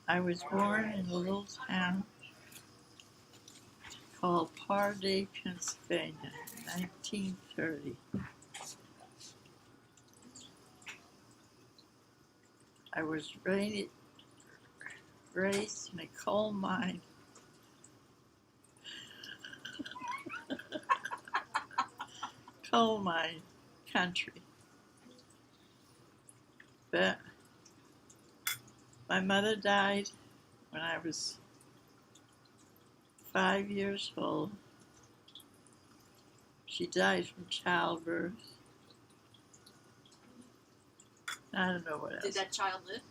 I was born in a little town called Parday, Pennsylvania, 1930. I was raised in a coal mine. Coal mine country. But my mother died when I was 5 years old. She died from childbirth. I don't know what else. Did that child live?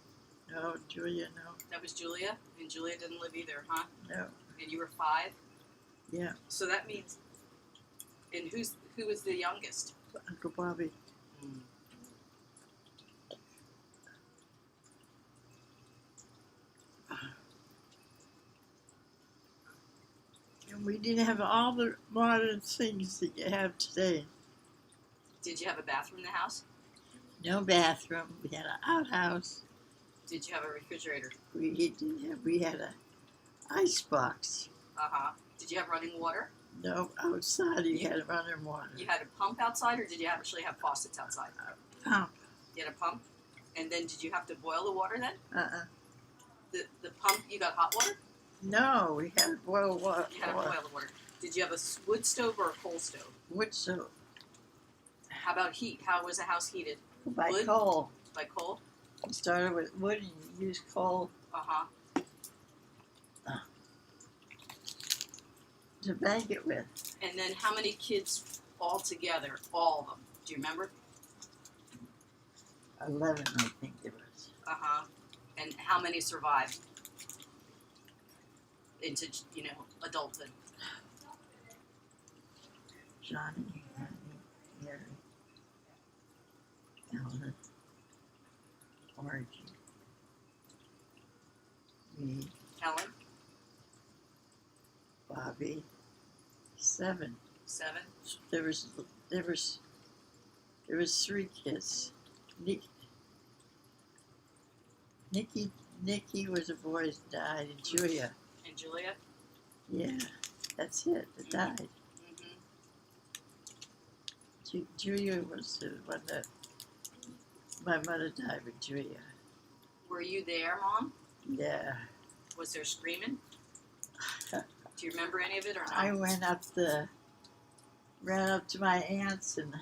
No, Julia, no. That was Julia? And Julia didn't live either, huh? No. And you were 5? Yeah. So that means, and who was the youngest? Uncle Bobby. And we didn't have all the modern things that you have today. Did you have a bathroom in the house? No bathroom. We had an outhouse. Did you have a refrigerator? We had an ice box. Uh-huh. Did you have running water? No, outside you had running water. You had a pump outside, or did you actually have faucets outside? Pump. You had a pump? And then did you have to boil the water then? Uh-uh. The pump, you got hot water? No, we had boiled water. You had to boil the water. Did you have a wood stove or a coal stove? Wood stove. How about heat? How was the house heated? By Wood? coal. By coal? You started with wood and you used coal Uh-huh. to bake it with. And then how many kids all together? All of them. Do you remember? 11, I think it was. Uh-huh. And how many survived into, adulthood? Johnny, Annie, Mary, Alan, Margie, me, Helen? Bobby. 7. 7? There was 3 kids. Nikki was a boy that died, and Julia. And Julia? Yeah, that's it. That died. Mm-hmm. Julia was the one that my mother died with. Julia. Were you there, Mom? Yeah. Was there screaming? Do you remember any of it or not? I ran up to my aunt's, and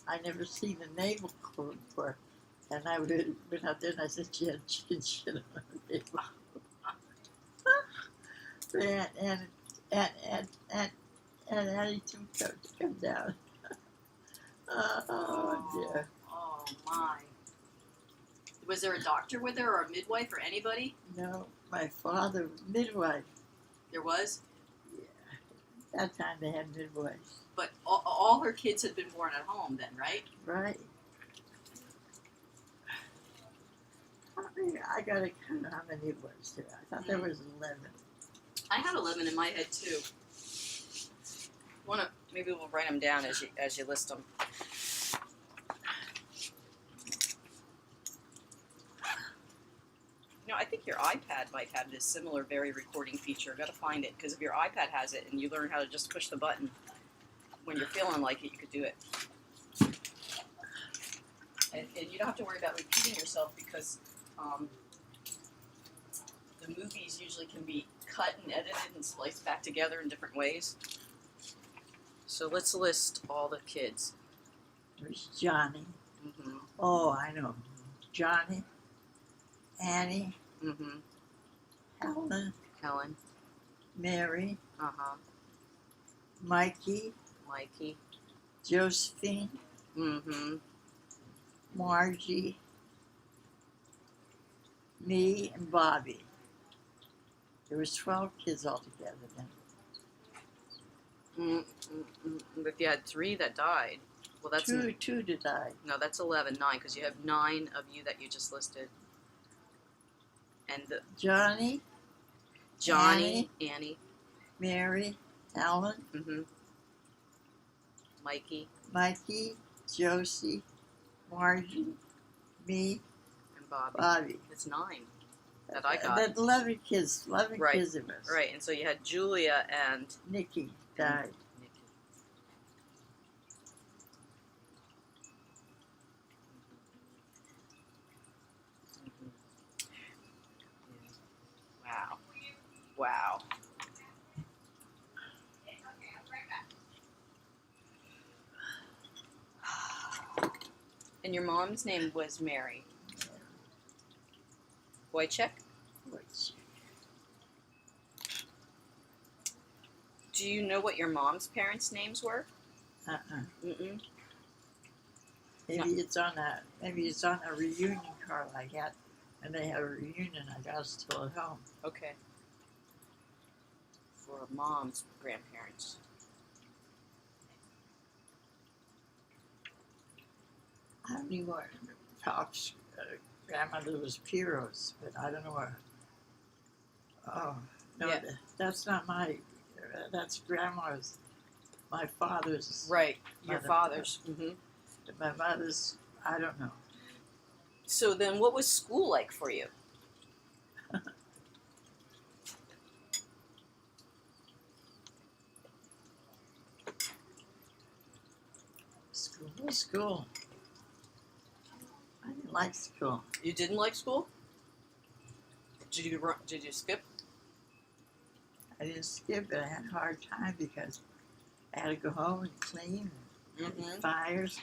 I never seen a navel clothes before. And I went out there and I said, she had chicken shit on her navel. and Annie took to come down. Oh, dear. Oh, my. Was there a doctor with her or a midwife or anybody? No, my father was midwife. There was? Yeah. That time they had midwives. But all her kids had been born at home then, right? Right. I gotta count how many it was there. I thought there was 11. I had 11 in my head too. Maybe we'll write them down as you list them. I think your iPad might have this similar very recording feature. I've got to find it, because if your iPad has it and you learn how to just push the button when you're feeling like it, you could do it. And you don't have to worry about repeating yourself, because the movies usually can be cut and edited and spliced back together in different ways. So let's list all the kids. There's Johnny. Mm-hmm. Oh, I know. Johnny, Annie, Mm-hmm. Helen, Mary, Uh-huh. Mikey, Josephine, Mm-hmm. Margie, me, and Bobby. There was 12 kids altogether then. If you had 3 that died, well, that's two to die. No, that's 11, 9, because you have 9 of you that you just listed. And Johnny, Annie, Mary, Alan, mm-hmm. Mikey, Josie, Margie, me, and Bobby. Bobby. That's 9. that I got. That 11 kids Right. kids it was. Right, and so you had Julia and Nikki died. Nikki. Wow. Wow. And your mom's name was Mary Wojciech? Which, Do you know what your mom's parents' names were? Mm-mm. maybe it's on a reunion card I got, and they have a reunion. I got still at home. Okay. For mom's grandparents. I knew what Pop's grandmother was Piro's, but I don't know where. Oh no, Yeah. that's not my. That's grandma's. My father's. Right, your Mother. father's. Mm-hmm. My mother's. I don't know. So then, what was school like for you? School. I didn't like school. You didn't like school? Did you skip? I didn't skip it. I had a hard time because I had to go home and clean and Mm-hmm. fires.